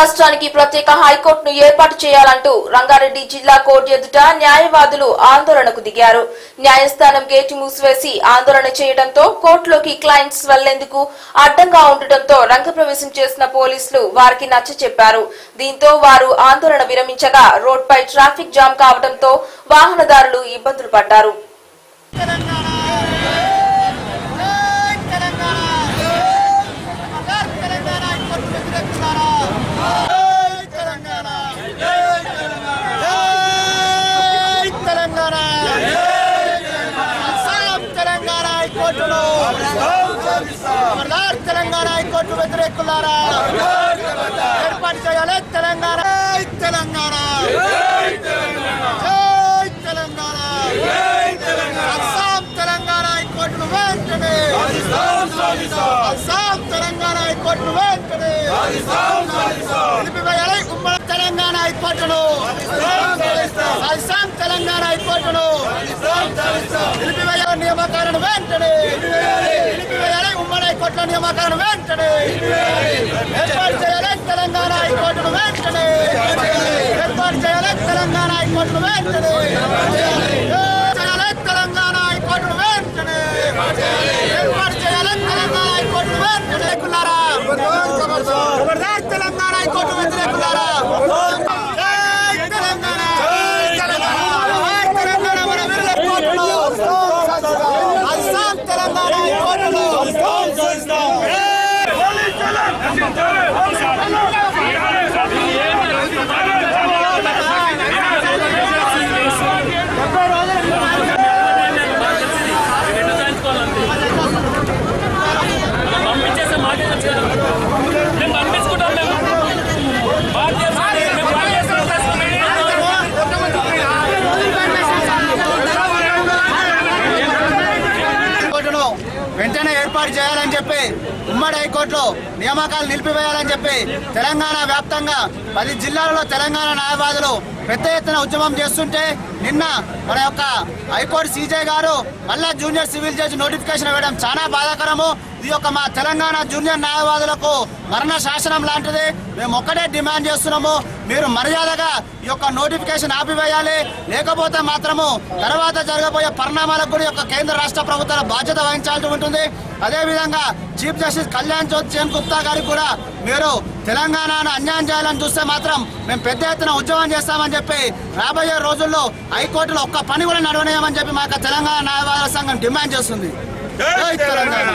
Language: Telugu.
రాష్ట్రానికి ప్రత్యేక హైకోర్టును ఏర్పాటు చేయాలంటూ రంగారెడ్డి జిల్లా కోర్టు ఎదుట న్యాయవాదులు ఆందోళనకు దిగారు. న్యాయస్థానం గేటు మూసివేసి ఆందోళన చేయడంతో కోర్టులోకి క్లయింట్స్ వెళ్లేందుకు అడ్డంగా ఉండటంతో రంగప్రవేశం చేసిన పోలీసులు వారికి నచ్చచెప్పారు. దీంతో వారు ఆందోళన విరమించగా రోడ్పై ట్రాఫిక్ జామ్ కావడంతో వాహనదారులు ఇబ్బందులు పడ్డారు. తెలంగాణ హైకోర్టు వ్యతిరేకులారా ఏర్పాటు చేయాలి. తెలంగాణ తెలంగాణ తెలంగాణ అస్సాం తెలంగాణ హైకోర్టును వెంటనే అస్సాం తెలంగాణ హైకోర్టును వెంటనే నిలిపివేయాలి. ఉమ్మడి తెలంగాణ హైకోర్టును అస్సాం తెలంగాణ హైకోర్టును నిలిపివేయాలి. నియామకాలను వెంటనే నిలిపివేయాలి. ఉమ్మడి హైకోర్టుల నియామకాలను వెంటనే ఏర్పాటు చేయాలి. తెలంగాణ హైకోర్టును వెంటనే ఏర్పాటు చేయాలి. తెలంగాణ హైకోర్టును వెంటనే చేయాలి. తెలంగాణ హైకోర్టును వెంటనే ఏర్పాటు చేయాలి. తెలంగాణ హైకోర్టును వెంటనే కులారా తెలంగాణ హైకోర్టు వ్యతిరేకులారా తెలంగాణ తెలంగాణ మన వీరుల కోర్టులు అస్సాం తెలంగాణ హైకోర్టులు వెంటనే ఏర్పాటు చేయాలని చెప్పి ఉమ్మడి హైకోర్టులో నియామకాలు నిలిపివేయాలని చెప్పి తెలంగాణ వ్యాప్తంగా 10 జిల్లాలలో తెలంగాణ న్యాయవాదులు పెద్ద ఎత్తున ఉద్యమం చేస్తుంటే నిన్న మన యొక్క హైకోర్టు సీజే గారు మళ్ళా జూనియర్ సివిల్ జడ్జి నోటిఫికేషన్ ఇవ్వడం చాలా బాధాకరము. ఇది యొక్క మా తెలంగాణ జూనియర్ న్యాయవాదులకు మరణ శాసనం లాంటిది. మేము ఒక్కటే డిమాండ్ చేస్తున్నాము, మీరు మర్యాదగా ఈ యొక్క నోటిఫికేషన్ ఆపివేయాలి. లేకపోతే మాత్రము తర్వాత జరగబోయే పరిణామాలకు కూడా యొక్క కేంద్ర రాష్ట్ర ప్రభుత్వాల బాధ్యత వహించాల్సి ఉంటుంది. అదేవిధంగా చీఫ్ జస్టిస్ కళ్యాణ్ సేన్ గుప్తా గారికి కూడా మీరు తెలంగాణను అన్యాయం చేయాలని చూస్తే మాత్రం మేము పెద్ద ఎత్తున ఉద్యమం చేస్తామని చెప్పి రాబోయే రోజుల్లో హైకోర్టులో ఒక్క పని కూడా నడవనేయమని చెప్పి మా తెలంగాణ న్యాయవాదుల సంఘం డిమాండ్ చేస్తుంది. జై తెలంగాణ.